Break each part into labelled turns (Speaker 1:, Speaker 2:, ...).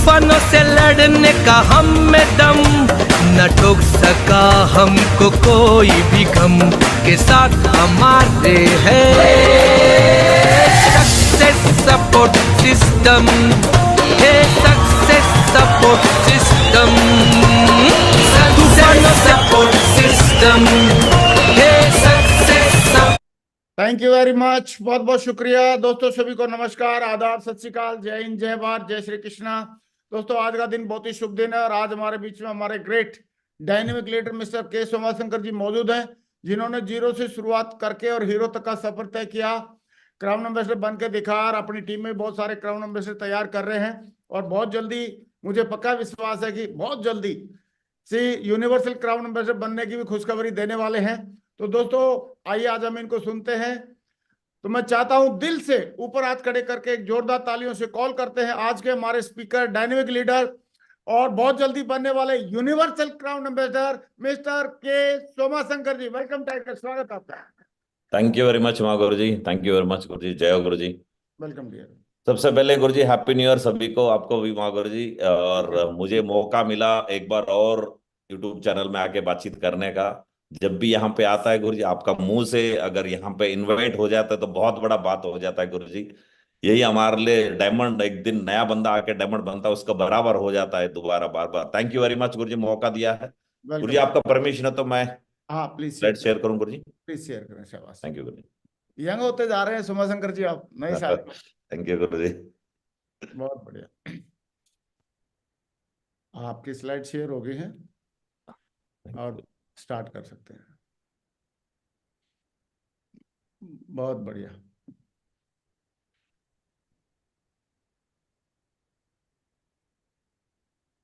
Speaker 1: तूफानों से लड़ने का हम में दम, न ठोक सका हमको कोई भी गम, के साथ हमारे है सक्सेस सपोर्ट सिस्टम, है सक्सेस सपोर्ट सिस्टम, तूफानों सपोर्ट सिस्टम, है success.
Speaker 2: Thank you very much, बहुत बहुत शुक्रिया दोस्तों। सभी को नमस्कार, आदाब, सत श्री अकाल, जय हिंद, जय भारत, जय श्री कृष्णा। दोस्तों आज का दिन बहुत ही शुभ दिन है और आज हमारे बीच में हमारे ग्रेट डायनेमिक लीडर मिस्टर के सोमाशंकर जी मौजूद हैं, जिन्होंने जीरो से शुरुआत करके और हीरो तक का सफर तय किया, क्राउन एम्बेसडर बन के दिखा और अपनी टीम में बहुत सारे क्राउन एम्बेसडर तैयार कर रहे हैं और बहुत जल्दी मुझे पक्का विश्वास है कि बहुत जल्दी से यूनिवर्सल क्राउन एम्बेसडर बनने की भी खुशखबरी देने वाले हैं। तो दोस्तों आइए आज हम इनको सुनते हैं। तो मैं चाहता हूं दिल से ऊपर हाथ खड़े करके एक जोरदार तालियों से कॉल करते हैं आज के हमारे स्पीकर, डायनेमिक लीडर और बहुत जल्दी बनने वाले यूनिवर्सल क्राउन एम्बेसडर मिस्टर के सोमाशंकर जी। वेलकम टाइगर, स्वागत आपका।
Speaker 3: थैंक यू वेरी मच माँ गुरु जी, थैंक यू वेरी मच गुरु जी, जय हो गुरु जी।
Speaker 2: Welcome dear.
Speaker 3: सबसे पहले गुरु जी हैप्पी न्यू ईयर सभी को, आपको भी माँ गुरु जी। और मुझे मौका मिला एक बार और यूट्यूब चैनल में आके बातचीत करने का। जब भी यहाँ पे आता है गुरु जी, आपका मुंह से अगर यहाँ पे इनवाइट हो जाता है तो बहुत बड़ा बात हो जाता है गुरु जी। यही हमारे लिए डायमंड, एक दिन नया बंदा आके डायमंड बनता है उसका बराबर हो जाता है दोबारा बार बार। थैंक यू वेरी मच गुरु जी, मौका दिया है। गुरु जी आपका परमिशन है तो मैं
Speaker 2: हाँ प्लीज
Speaker 3: स्लाइड शेयर करूँ गुरु जी?
Speaker 2: प्लीज शेयर करें, शाबाश।
Speaker 3: Thank you Guru ji.
Speaker 2: Young होते जा रहे हैं सोमाशंकर जी आप, नए साल।
Speaker 3: थैंक यू गुरु जी।
Speaker 2: बहुत बढ़िया, आपकी स्लाइड शेयर हो गई है और स्टार्ट कर सकते हैं। बहुत बढ़िया,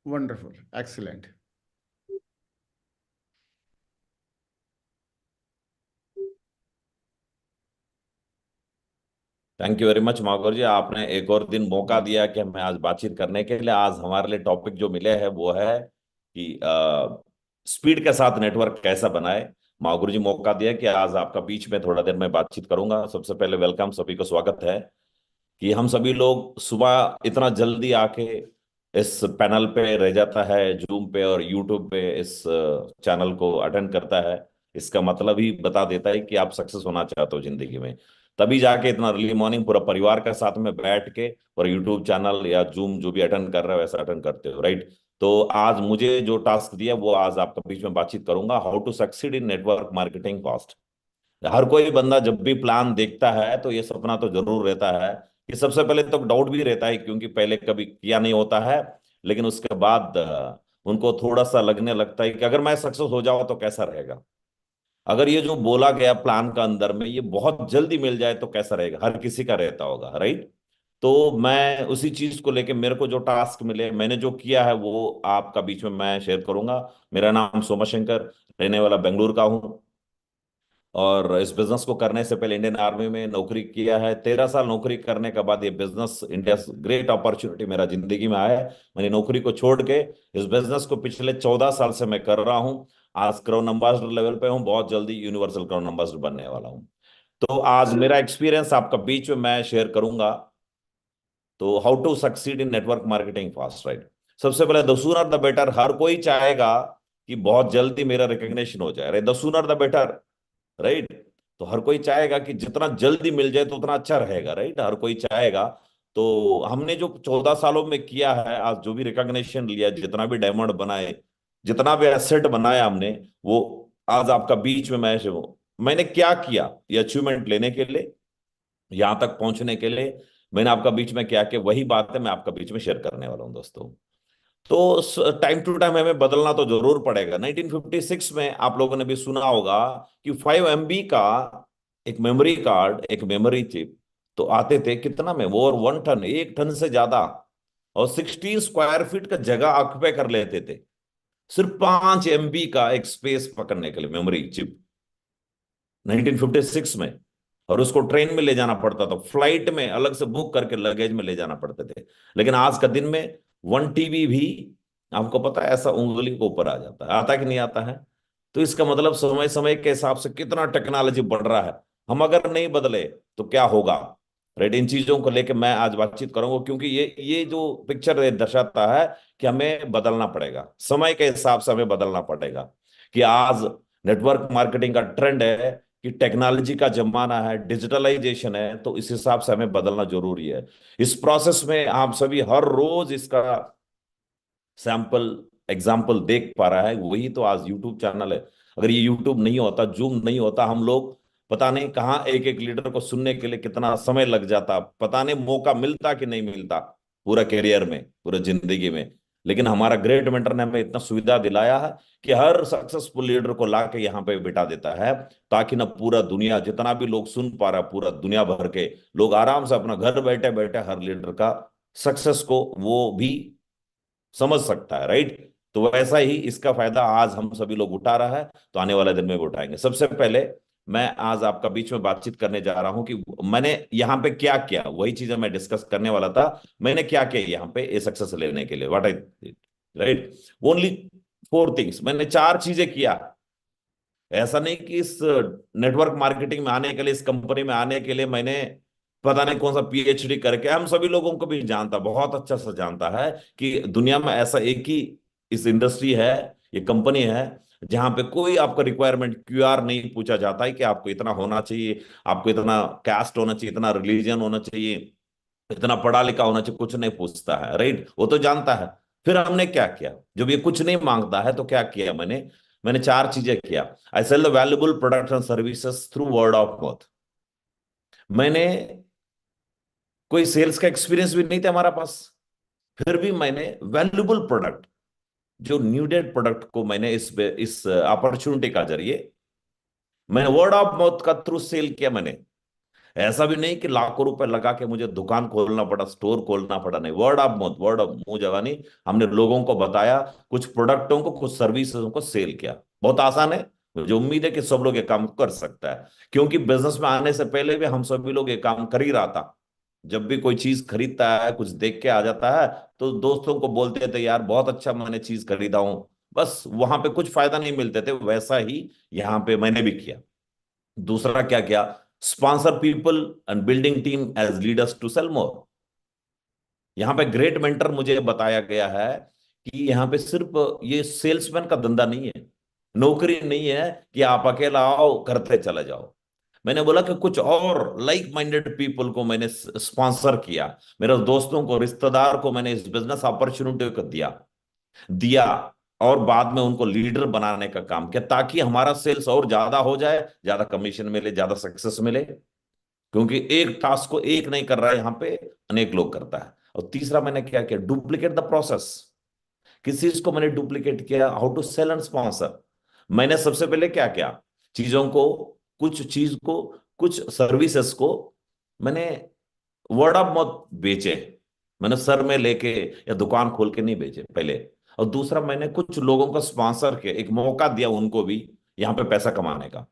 Speaker 2: wonderful, excellent.
Speaker 3: Thank you very much Magor ji, आपने एक और दिन मौका दिया कि हमें आज बातचीत करने के लिए। आज हमारे लिए टॉपिक जो मिले हैं वो है कि स्पीड के साथ नेटवर्क कैसा बनाए। मागुर जी मौका दिया कि आज आपका बीच में थोड़ा देर में बातचीत करूंगा। सबसे पहले वेलकम, सभी को स्वागत है कि हम सभी लोग सुबह इतना जल्दी आके इस पैनल पे रह जाता है, जूम पे और यूट्यूब पे इस चैनल को अटेंड करता है। इसका मतलब ही बता देता है कि आप सक्सेस होना चाहते हो जिंदगी में, तभी जाके इतना अर्ली मॉर्निंग पूरा परिवार के साथ में बैठ के और यूट्यूब चैनल या जूम जो भी अटेंड कर रहा है वैसा अटेंड करते हो, राइट? तो आज मुझे जो टास्क दिया वो आज आपके बीच में बातचीत करूंगा, how to succeed in network marketing fast. हर कोई बंदा जब भी प्लान देखता है तो ये सपना तो जरूर रहता है कि सबसे पहले तो डाउट भी रहता है क्योंकि पहले कभी किया नहीं होता है, लेकिन उसके बाद उनको थोड़ा सा लगने लगता है कि अगर मैं सक्सेस हो जाऊं तो कैसा रहेगा, अगर ये जो बोला गया प्लान का अंदर में ये बहुत जल्दी मिल जाए तो कैसा रहेगा। हर किसी का रहता होगा, राइट? तो मैं उसी चीज को लेके मेरे को जो टास्क मिले, मैंने जो किया है वो आपका बीच में मैं शेयर करूंगा। मेरा नाम सोमाशंकर, रहने वाला बेंगलुरु का हूँ और इस बिजनेस को करने से पहले इंडियन आर्मी में नौकरी किया है। 13 साल नौकरी करने के बाद ये बिजनेस इंडिया ग्रेट अपॉर्चुनिटी मेरा जिंदगी में आया है। मैंने नौकरी को छोड़ के इस बिजनेस को पिछले 14 साल से मैं कर रहा हूँ। आज क्राउन एम्बेसडर लेवल पे हूँ, बहुत जल्दी यूनिवर्सल क्राउन एम्बेसडर बनने वाला हूँ। तो आज मेरा एक्सपीरियंस आपका बीच में मैं शेयर करूंगा। तो how to succeed in network marketing fast, right? सबसे पहले द सूनर द बेटर। हर कोई चाहेगा कि बहुत जल्दी मेरा रिकग्निशन हो जाए, the sooner the better, right? तो हर कोई चाहेगा कि जितना जल्दी मिल जाए तो उतना अच्छा रहेगा, राइट? हर कोई चाहेगा। तो हमने जो 14 सालों में किया है, आज जो भी रिकॉग्निशन लिया, जितना भी डायमंड बनाए, जितना भी एसेट बनाया हमने, वो आज आपका बीच में मैंने क्या किया ये अचीवमेंट लेने के लिए, यहां तक पहुंचने के लिए मैंने आपका बीच में क्या किया, वही बात है मैं आपका बीच में शेयर करने वाला हूं दोस्तों। तो टाइम टू टाइम हमें बदलना तो जरूर पड़ेगा। 1956 में आप लोगों ने भी सुना होगा कि 5 MB का एक मेमोरी कार्ड, एक मेमोरी चिप तो आते थे कितना में, वो और 1 टन, 1 टन से ज्यादा, और 16 स्क्वायर फीट का जगह ऑक्युपाई कर लेते थे, सिर्फ 5 MB का एक स्पेस पकड़ने के लिए मेमोरी चिप 1956 में। और उसको ट्रेन में ले जाना पड़ता था, फ्लाइट में अलग से बुक करके लगेज में ले जाना पड़ते थे। लेकिन आज का दिन में 1 TB भी आपको पता है ऐसा उंगली के ऊपर आ जाता है, आता कि नहीं आता है? तो इसका मतलब समय समय के हिसाब से कितना टेक्नोलॉजी बढ़ रहा है। हम अगर नहीं बदले तो क्या होगा? राइट। इन चीजों को लेके मैं आज बातचीत करूंगा, क्योंकि ये जो पिक्चर दर्शाता है कि हमें बदलना पड़ेगा, समय के हिसाब से हमें बदलना पड़ेगा। कि आज नेटवर्क मार्केटिंग का ट्रेंड है कि टेक्नोलॉजी का जमाना है, डिजिटलाइजेशन है, तो इस हिसाब से हमें बदलना जरूरी है। इस प्रोसेस में आप सभी हर रोज इसका सैंपल एग्जाम्पल देख पा रहा है, वही तो आज यूट्यूब चैनल है। अगर ये यूट्यूब नहीं होता, जूम नहीं होता, हम लोग पता नहीं कहाँ एक एक लीडर को सुनने के लिए कितना समय लग जाता, पता नहीं मौका मिलता कि नहीं मिलता पूरा करियर में, पूरा जिंदगी में। लेकिन हमारा ग्रेट मेंटर ने हमें इतना सुविधा दिलाया है कि हर सक्सेसफुल लीडर को ला के यहाँ पे बिठा देता है, ताकि ना पूरा दुनिया, जितना भी लोग सुन पा रहा, पूरा दुनिया भर के लोग आराम से अपना घर बैठे बैठे हर लीडर का सक्सेस को वो भी समझ सकता है, राइट। तो वैसा ही इसका फायदा आज हम सभी लोग उठा रहा है, तो आने वाले दिन में भी उठाएंगे। सबसे पहले मैं आज आपका बीच में बातचीत करने जा रहा हूं कि मैंने यहाँ पे क्या किया, वही चीजें मैं डिस्कस करने वाला था। मैंने क्या किया यहाँ पे ये सक्सेस लेने के लिए, what I, right. Only 4 things, मैंने 4 चीजें किया। ऐसा नहीं कि इस नेटवर्क मार्केटिंग में आने के लिए, इस कंपनी में आने के लिए मैंने पता नहीं कौन सा पीएचडी करके, हम सभी लोगों को भी जानता, बहुत अच्छा से जानता है कि दुनिया में ऐसा एक ही इस इंडस्ट्री है, ये कंपनी है, जहां पे कोई आपका रिक्वायरमेंट क्यूआर नहीं पूछा जाता है कि आपको इतना होना चाहिए, आपको इतना कास्ट होना चाहिए, इतना रिलीजन होना चाहिए, इतना पढ़ा लिखा होना चाहिए, कुछ नहीं पूछता है, राइट। वो तो जानता है। फिर हमने क्या किया, जब ये कुछ नहीं मांगता है तो क्या किया मैंने, मैंने 4 चीजें किया। I sell the valuable products and services through word of mouth. मैंने कोई सेल्स का एक्सपीरियंस भी नहीं था हमारा पास, फिर भी मैंने वैल्यूबल प्रोडक्ट, जो नीडेड प्रोडक्ट को मैंने इस अपॉर्चुनिटी का जरिए मैंने वर्ड ऑफ माउथ का थ्रू सेल किया। मैंने ऐसा भी नहीं कि लाखों रुपए लगा के मुझे दुकान खोलना पड़ा, स्टोर खोलना पड़ा, नहीं, word of mouth, word of मुंह जवानी, हमने लोगों को बताया, कुछ प्रोडक्टों को, कुछ सर्विसेज को सेल किया। बहुत आसान है, मुझे उम्मीद है कि सब लोग ये काम कर सकता है, क्योंकि बिजनेस में आने से पहले भी हम सभी लोग ये काम कर ही रहा था। जब भी कोई चीज खरीदता है, कुछ देख के आ जाता है, तो दोस्तों को बोलते थे यार बहुत अच्छा मैंने चीज खरीदा हूं, बस वहां पे कुछ फायदा नहीं मिलते थे। वैसा ही यहाँ पे मैंने भी किया। दूसरा क्या किया, sponsor people and building team as leaders to sell more. यहाँ पे ग्रेट मेंटर मुझे बताया गया है कि यहाँ पे सिर्फ ये सेल्समैन का धंधा नहीं है, नौकरी नहीं है कि आप अकेला आओ करते चले जाओ। मैंने बोला कि कुछ और लाइक माइंडेड पीपल को मैंने स्पॉन्सर किया, मेरे दोस्तों को, रिश्तेदार को मैंने इस बिजनेस अपॉर्चुनिटी को दिया दिया और बाद में उनको लीडर बनाने का काम किया, ताकि हमारा सेल्स और ज्यादा हो जाए, ज्यादा कमीशन मिले, ज्यादा सक्सेस मिले। क्योंकि एक टास्क को एक नहीं कर रहा है, यहाँ पे अनेक लोग करता है। और तीसरा मैंने क्या किया, डुप्लीकेट द प्रोसेस। किस चीज को मैंने डुप्लीकेट किया, how to sell and sponsor. मैंने सबसे पहले क्या किया, चीजों को, कुछ चीज को, कुछ सर्विसेज को मैंने वर्ड ऑफ माउथ बेचे। मैंने सर में लेके या दुकान खोल के नहीं बेचे पहले। और दूसरा, मैंने कुछ लोगों को स्पॉन्सर के एक मौका दिया, उनको भी यहाँ पे पैसा कमाने का।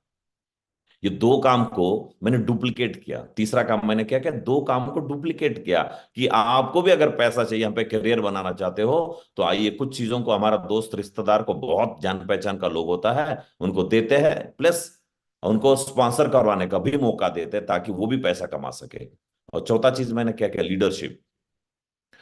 Speaker 3: ये 2 काम को मैंने डुप्लीकेट किया। तीसरा काम मैंने क्या किया, 2 काम को डुप्लीकेट किया कि आपको भी अगर पैसा चाहिए, यहाँ पे करियर बनाना चाहते हो, तो आइए, कुछ चीजों को हमारा दोस्त रिश्तेदार को, बहुत जान पहचान का लोग होता है, उनको देते हैं, प्लस उनको स्पॉन्सर करवाने का भी मौका देते हैं, ताकि वो भी पैसा कमा सके। और चौथा चीज मैंने क्या किया, लीडरशिप।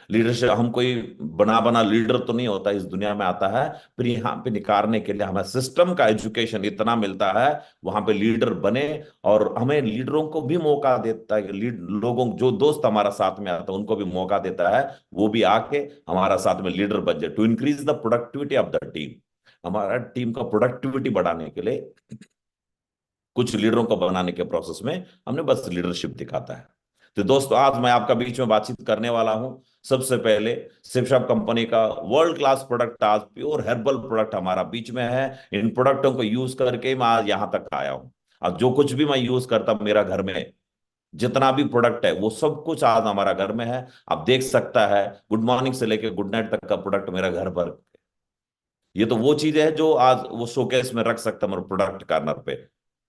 Speaker 3: लीडरशिप, हम कोई बना बना लीडर तो नहीं होता, इस दुनिया में आता है, फिर यहाँ पे निखारने के लिए हमें सिस्टम का एजुकेशन इतना मिलता है, वहां पे लीडर बने। और हमें लीडरों को भी मौका देता है, लीड लोगों, जो दोस्त हमारा साथ में आता है उनको भी मौका देता है, वो भी आके हमारा साथ में लीडर बन जाए, to increase the productivity of the team. हमारा टीम का प्रोडक्टिविटी बढ़ाने के लिए कुछ लीडरों को बनाने के प्रोसेस में हमने बस लीडरशिप दिखाता है। तो दोस्तों, आज मैं आपका बीच में बातचीत करने वाला हूं। सबसे पहले शिवशॉप कंपनी का वर्ल्ड क्लास प्रोडक्ट, आज प्योर हर्बल प्रोडक्ट हमारा बीच में है। इन प्रोडक्टों को यूज करके मैं आज यहां तक आया हूं। आज जो कुछ भी मैं यूज करता, मेरा घर में जितना भी प्रोडक्ट है, वो सब कुछ आज हमारा घर में है। आप देख सकता है, गुड मॉर्निंग से लेकर गुड नाइट तक का प्रोडक्ट मेरा घर पर। ये तो वो चीज है जो आज वो शोकेस में रख सकता मेरे प्रोडक्ट कार्नर पे,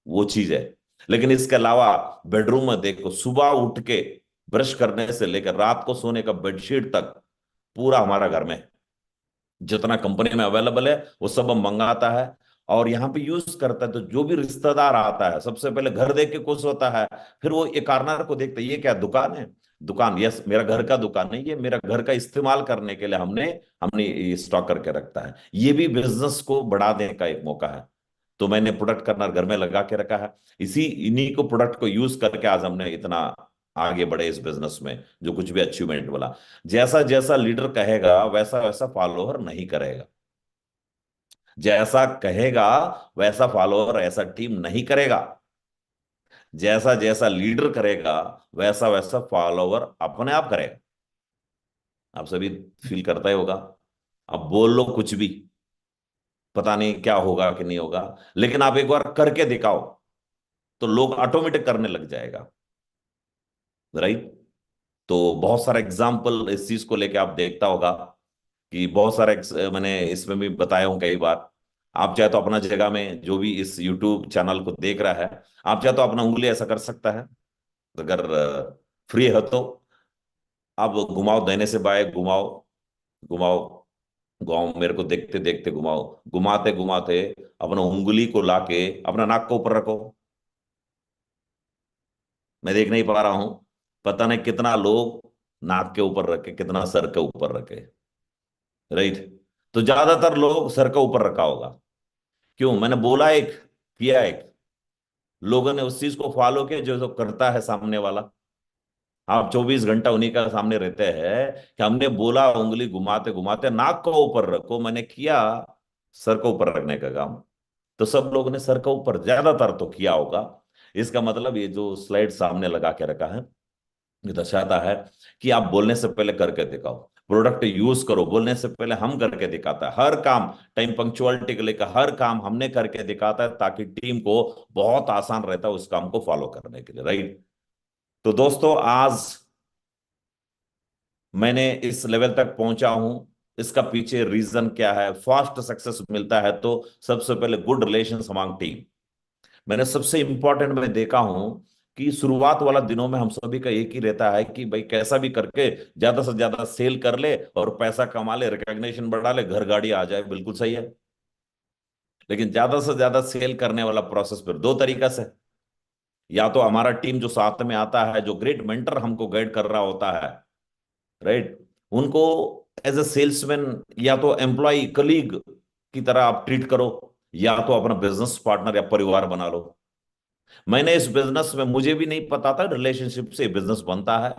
Speaker 3: वो चीज है। लेकिन इसके अलावा बेडरूम में देखो, सुबह उठ के ब्रश करने से लेकर रात को सोने का बेडशीट तक पूरा हमारा घर में जितना कंपनी में अवेलेबल है वो सब हम मंगाता है। और यहाँ पे यूज करता है, तो जो भी रिश्तेदार आता है सबसे पहले घर देख के खुश होता है, फिर वो एक कार्नर को देखता है, ये क्या दुकान है? दुकान, यस, मेरा घर का दुकान नहीं, ये मेरा घर का इस्तेमाल करने के लिए हमने हमने ये स्टॉक करके रखता है। ये भी बिजनेस को बढ़ाने का एक मौका है। तो मैंने प्रोडक्ट करना घर में लगा के रखा है, इन्हीं को प्रोडक्ट को यूज करके आज हमने इतना आगे बढ़े इस बिजनेस में, जो कुछ भी अचीवमेंट बोला। जैसा जैसा लीडर कहेगा वैसा वैसा फॉलोअर नहीं करेगा, जैसा कहेगा वैसा फॉलोअर ऐसा टीम नहीं करेगा, जैसा जैसा लीडर करेगा वैसा वैसा फॉलोअर अपने आप करेगा। आप सभी फील करता ही होगा। अब बोल लो कुछ भी, पता नहीं क्या होगा कि नहीं होगा, लेकिन आप एक बार करके दिखाओ तो लोग ऑटोमेटिक करने लग जाएगा, राइट? तो बहुत सारा एग्जाम्पल इस चीज को लेके आप देखता होगा कि बहुत सारे मैंने इसमें भी बताया हूं कई बार। आप चाहे तो अपना जगह में जो भी इस यूट्यूब चैनल को देख रहा है, आप चाहे तो अपना उंगली ऐसा कर सकता है, अगर फ्री है तो आप घुमाओ, दाहिने से बाएं घुमाओ, घुमाओ, घुमाओ, मेरे को देखते देखते घुमाओ, घुमाते घुमाते अपना उंगली को लाके अपना नाक को ऊपर रखो। मैं देख नहीं पा रहा हूं, पता नहीं कितना लोग नाक के ऊपर रखे, कितना सर के ऊपर रखे, राइट? तो ज्यादातर लोग सर का ऊपर रखा होगा। क्यों? मैंने बोला एक, किया एक, लोगों ने उस चीज को फॉलो किया जो जो करता है सामने वाला। आप 24 घंटा उन्हीं का सामने रहते हैं कि हमने बोला उंगली घुमाते घुमाते नाक को ऊपर रखो, मैंने किया सर को ऊपर रखने का काम। तो सब लोगों ने सर का ऊपर ज्यादातर तो किया होगा। इसका मतलब ये जो स्लाइड सामने लगा के रखा है, ये दर्शाता है कि आप बोलने से पहले करके दिखाओ, प्रोडक्ट यूज करो, बोलने से पहले हम करके दिखाता है। हर काम, टाइम पंक्चुअलिटी को लेकर हर काम हमने करके दिखाता है, ताकि टीम को बहुत आसान रहता है उस काम को फॉलो करने के लिए, राइट? तो दोस्तों, आज मैंने इस लेवल तक पहुंचा हूं, इसका पीछे रीजन क्या है? फास्ट सक्सेस मिलता है तो सबसे पहले गुड रिलेशंस अमंग टीम। मैंने सबसे इंपॉर्टेंट में देखा हूं कि शुरुआत वाला दिनों में हम सभी का एक ही रहता है कि भाई कैसा भी करके ज्यादा से ज्यादा सेल कर ले और पैसा कमा ले, रिकॉग्निशन बढ़ा ले, घर गाड़ी आ जाए, बिल्कुल सही है। लेकिन ज्यादा से ज्यादा सेल करने वाला प्रोसेस फिर दो तरीका से, या तो हमारा टीम जो साथ में आता है, जो ग्रेट मेंटर हमको गाइड कर रहा होता है, राइट, उनको एज ए सेल्समैन या तो एम्प्लॉय कलीग की तरह आप ट्रीट करो, या तो अपना बिजनेस पार्टनर या परिवार बना लो। मैंने इस बिजनेस में, मुझे भी नहीं पता था रिलेशनशिप से बिजनेस बनता है,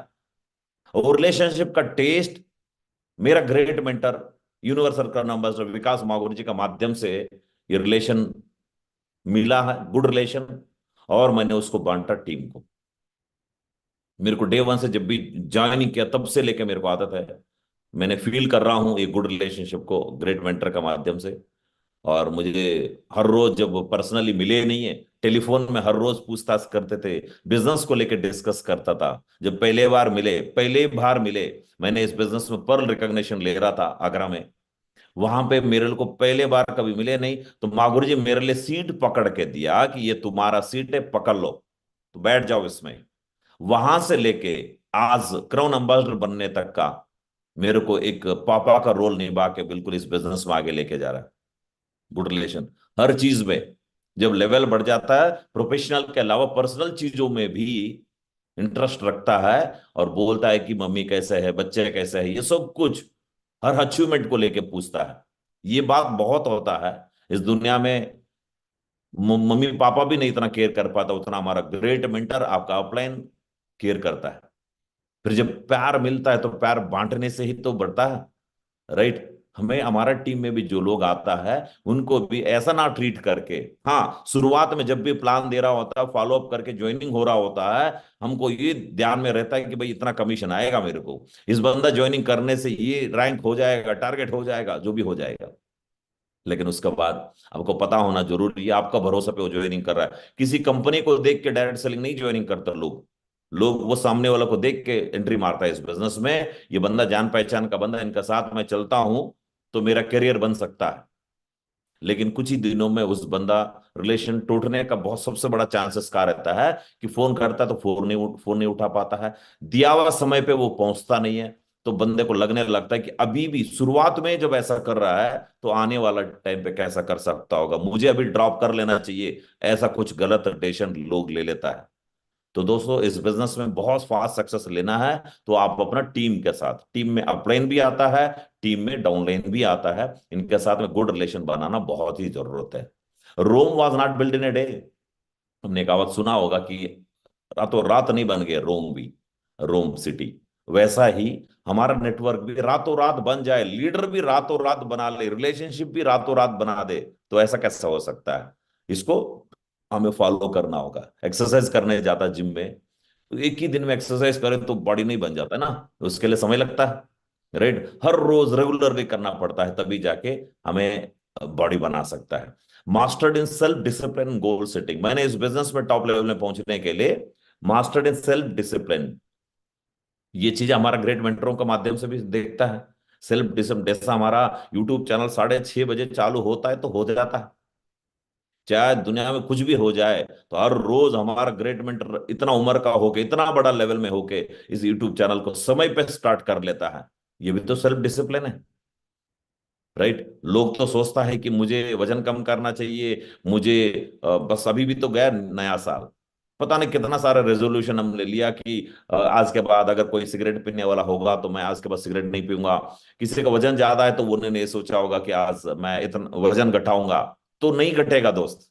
Speaker 3: और रिलेशनशिप का टेस्ट मेरा ग्रेट मेंटर यूनिवर्सल का नंबर विकास मागुर जी का माध्यम से ये रिलेशन मिला है, गुड रिलेशन, और मैंने उसको बांटा टीम को। मेरे को डे वन से जब भी ज्वाइनिंग किया तब से लेके मेरे को आदत है, मैंने फील कर रहा हूं एक गुड रिलेशनशिप को ग्रेट मेंटर का माध्यम से। और मुझे हर रोज, जब पर्सनली मिले नहीं है, टेलीफोन में हर रोज पूछताछ करते थे, बिजनेस को लेकर डिस्कस करता था। जब पहले बार मिले, मैंने इस बिजनेस में पर्ल रिकॉग्निशन ले रहा था आगरा में, वहां पे मेरे को पहले बार कभी मिले नहीं, तो मागुर जी मेरे लिए सीट पकड़ के दिया कि ये तुम्हारा सीट है, पकड़ लो, तो बैठ जाओ इसमें। वहां से लेके आज क्राउन एम्बेसडर बनने तक का मेरे को एक पापा का रोल निभा के बिल्कुल इस बिजनेस में आगे लेके जा रहा है। गुड रिलेशन हर चीज में, जब लेवल बढ़ जाता है, प्रोफेशनल के अलावा पर्सनल चीजों में भी इंटरेस्ट रखता है, और बोलता है कि मम्मी कैसे है, बच्चे कैसे है, ये सब कुछ हर अचीवमेंट को लेके पूछता है। ये बात बहुत होता है इस दुनिया में, मम्मी पापा भी नहीं इतना केयर कर पाता उतना हमारा ग्रेट मेंटर आपका अपलाइन केयर करता है। फिर जब प्यार मिलता है तो प्यार बांटने से ही तो बढ़ता है, राइट? हमें, हमारा टीम में भी जो लोग आता है उनको भी ऐसा ना ट्रीट करके, हाँ, शुरुआत में जब भी प्लान दे रहा होता है, फॉलो अप करके ज्वाइनिंग हो रहा होता है, हमको ये ध्यान में रहता है कि भाई इतना कमीशन आएगा मेरे को, इस बंदा ज्वाइनिंग करने से ये रैंक हो जाएगा, टारगेट हो जाएगा, जो भी हो जाएगा। लेकिन उसके बाद आपको पता होना जरूरी है, आपका भरोसा पे वो ज्वाइनिंग कर रहा है। किसी कंपनी को देख के डायरेक्ट सेलिंग नहीं ज्वाइनिंग करता लोग, लोग वो सामने वाला को देख के एंट्री मारता है इस बिजनेस में। ये बंदा जान पहचान का बंदा, इनका साथ मैं चलता हूं तो मेरा करियर बन सकता है। लेकिन कुछ ही दिनों में उस बंदा रिलेशन टूटने का बहुत सबसे बड़ा चांसेस का रहता है कि फोन करता है तो फोन नहीं उठा पाता है, दिया हुआ समय पे वो पहुंचता नहीं है, तो बंदे को लगने लगता है कि अभी भी शुरुआत में जब ऐसा कर रहा है तो आने वाला टाइम पे कैसा कर सकता होगा, मुझे अभी ड्रॉप कर लेना चाहिए, ऐसा कुछ गलत डिसीजन लोग ले लेता है। तो दोस्तों इस बिजनेस में बहुत फास्ट सक्सेस लेना है तो आप अपना टीम के साथ, टीम में अपलाइन भी आता है, टीम में डाउनलाइन भी आता है, इनके साथ में गुड रिलेशन बनाना बहुत ही जरूरत है। Rome was not build in a day. हमने कहावत सुना होगा कि रातों रात नहीं बन गए रोम भी, रोम सिटी। वैसा ही हमारा नेटवर्क भी रातों रात बन जाए, लीडर भी रातों रात बना ले, रिलेशनशिप भी रातों रात बना दे, तो ऐसा कैसा हो सकता है? इसको हमें फॉलो करना होगा। एक्सरसाइज करने जाता जिम में, तो एक ही दिन में एक्सरसाइज करें तो बॉडी नहीं बन जाता ना, उसके लिए समय लगता है, राइट? हर रोज रेगुलरली करना पड़ता है, तभी जाके हमें बॉडी बना सकता है। Mastered in self discipline goal setting. मैंने इस बिजनेस में टॉप लेवल में पहुंचने के लिए मास्टर्ड इन सेल्फ डिसिप्लिन, ये चीज हमारा ग्रेट मेंटरों के माध्यम से भी देखता है। सेल्फ डिसिप्लिन, जैसा हमारा यूट्यूब चैनल 6:30 बजे चालू होता है तो हो जाता है, चाहे दुनिया में कुछ भी हो जाए, तो हर रोज हमारा ग्रेट मेंटर इतना उम्र का होके, इतना बड़ा लेवल में होके इस यूट्यूब चैनल को समय पे स्टार्ट कर लेता है। ये भी तो सेल्फ डिसिप्लिन है, राइट? लोग तो सोचता है कि मुझे वजन कम करना चाहिए, मुझे बस अभी भी तो गया नया साल, पता नहीं कितना सारा रेजोल्यूशन हमने लिया कि आज के बाद अगर कोई सिगरेट पीने वाला होगा तो मैं आज के बाद सिगरेट नहीं पीऊंगा। किसी का वजन ज्यादा है तो वो ने सोचा होगा कि आज मैं इतना वजन घटाऊंगा, तो नहीं घटेगा दोस्त।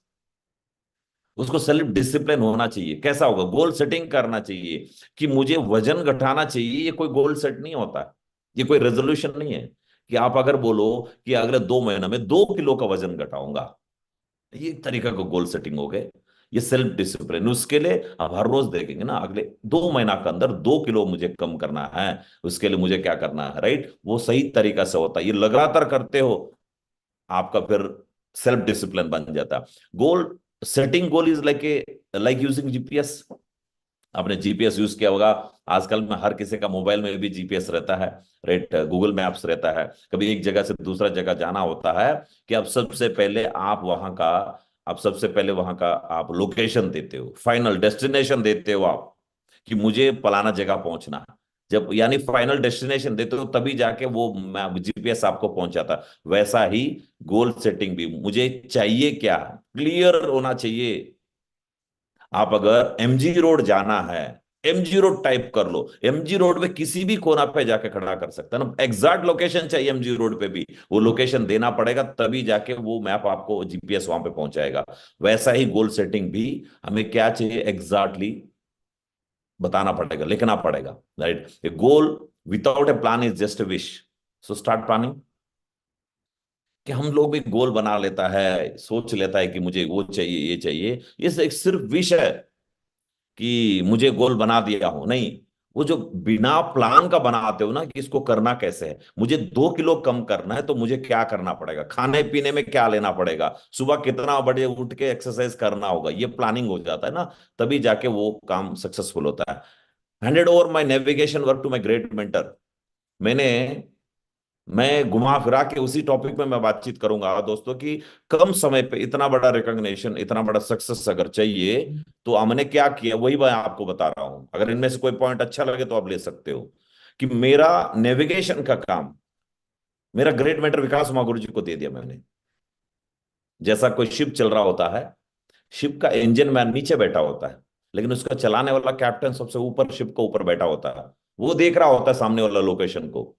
Speaker 3: उसको सेल्फ डिसिप्लिन होना चाहिए। कैसा होगा? गोल सेटिंग करना चाहिए कि मुझे वजन घटाना चाहिए। ये कोई गोल सेट नहीं होता, ये कोई रेजोल्यूशन नहीं है कि आप अगर बोलो कि अगले 2 महीने में 2 किलो का वजन घटाऊंगा, ये एक तरीका का गोल सेटिंग हो गए। ये सेल्फ डिसिप्लिन, उसके लिए आप हर रोज देखेंगे ना, अगले 2 महीना के अंदर 2 किलो मुझे कम करना है, उसके लिए मुझे क्या करना है, राइट? वो सही तरीका से होता है, ये लगातार करते हो आपका फिर सेल्फ डिसिप्लिन बन जाता है। Goal setting goal is like using GPS. आपने जीपीएस यूज किया होगा, आजकल में हर किसी का मोबाइल में भी जीपीएस रहता है, राइट? गूगल मैप्स रहता है। कभी एक जगह से दूसरा जगह जाना होता है कि आप सबसे पहले वहां का आप लोकेशन देते हो, फाइनल डेस्टिनेशन देते हो आप, कि मुझे फलाना जगह पहुंचना है। जब यानी फाइनल डेस्टिनेशन देते हो तभी जाके वो जीपीएस आपको पहुंचाता। वैसा ही गोल सेटिंग भी, मुझे चाहिए क्या, क्लियर होना चाहिए। आप अगर एमजी रोड जाना है, एमजी रोड टाइप कर लो, एमजी रोड पे किसी भी कोना पे जाके खड़ा कर सकता है ना। एग्जैक्ट लोकेशन चाहिए एमजी रोड पे भी, वो लोकेशन देना पड़ेगा, तभी जाके वो मैप आपको जीपीएस वहां पे पहुंचाएगा। वैसा ही गोल सेटिंग भी, हमें क्या चाहिए एग्जैक्टली बताना पड़ेगा, लिखना पड़ेगा, right? A goal without A plan is just a wish, so start planning. कि हम लोग भी गोल बना लेता है, सोच लेता है कि मुझे वो चाहिए, ये चाहिए, ये एक सिर्फ विश है कि मुझे गोल बना दिया हो, नहीं। वो जो बिना प्लान का बनाते हो ना कि इसको करना कैसे है, मुझे 2 किलो कम करना है तो मुझे क्या करना पड़ेगा, खाने पीने में क्या लेना पड़ेगा, सुबह कितना बजे उठ के एक्सरसाइज करना होगा, ये प्लानिंग हो जाता है ना, तभी जाके वो काम सक्सेसफुल होता है। Handed over my navigation work to my great mentor. मैंने मैं घुमा फिरा के उसी टॉपिक में मैं बातचीत करूंगा दोस्तों कि कम समय पे इतना बड़ा रिकॉग्निशन, इतना बड़ा सक्सेस अगर चाहिए तो हमने क्या किया, वही मैं आपको बता रहा हूं। अगर इनमें से कोई पॉइंट अच्छा लगे तो आप ले सकते हो। कि मेरा नेविगेशन का काम मेरा ग्रेट मेंटर विकास गुरु जी को दे दिया मैंने। जैसा कोई शिप चल रहा होता है, शिप का इंजन मैन नीचे बैठा होता है, लेकिन उसका चलाने वाला कैप्टन सबसे ऊपर शिप को ऊपर बैठा होता है। वो देख रहा होता है सामने वाला लोकेशन को,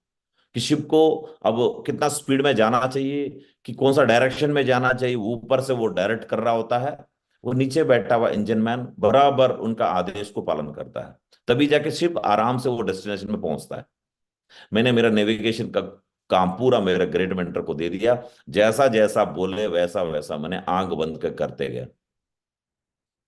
Speaker 3: कि शिप को अब कितना स्पीड में जाना चाहिए, कि कौन सा डायरेक्शन में जाना चाहिए, वो ऊपर से वो डायरेक्ट कर रहा होता है। वो नीचे बैठा हुआ इंजन मैन बराबर उनका आदेश को पालन करता है, तभी जाके शिप आराम से वो डेस्टिनेशन में पहुंचता है। मैंने मेरा नेविगेशन का काम पूरा मेरे ग्रेट मेंटर को दे दिया। जैसा जैसा बोले वैसा वैसा मैंने आंख बंद कर करते गए,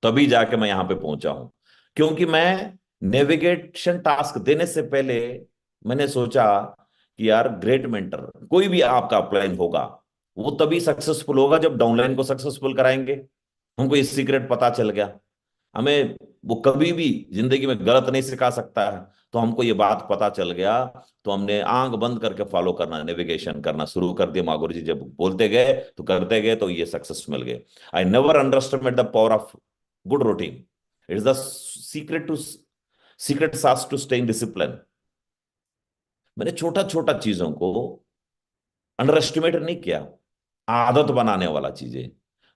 Speaker 3: तभी जाके मैं यहां पे पहुंचा हूं। क्योंकि मैं नेविगेशन टास्क देने से पहले मैंने सोचा कि यार ग्रेट मेंटर कोई भी आपका अपलाइन होगा वो तभी सक्सेसफुल होगा जब डाउनलाइन को सक्सेसफुल कराएंगे। हमको ये सीक्रेट पता चल गया। हमें वो कभी भी जिंदगी में गलत नहीं सिखा सकता है, तो हमको ये बात पता चल गया। तो हमने आंख बंद करके फॉलो करना, नेविगेशन करना शुरू कर दिया। माँ गुरु जी जब बोलते गए तो करते गए, तो ये सक्सेस मिल गए। I never underestimate the power of good routine. It is the secret to secret sauce to staying discipline. मैंने छोटा छोटा चीजों को अंडर एस्टिमेट नहीं किया, आदत बनाने वाला चीजें।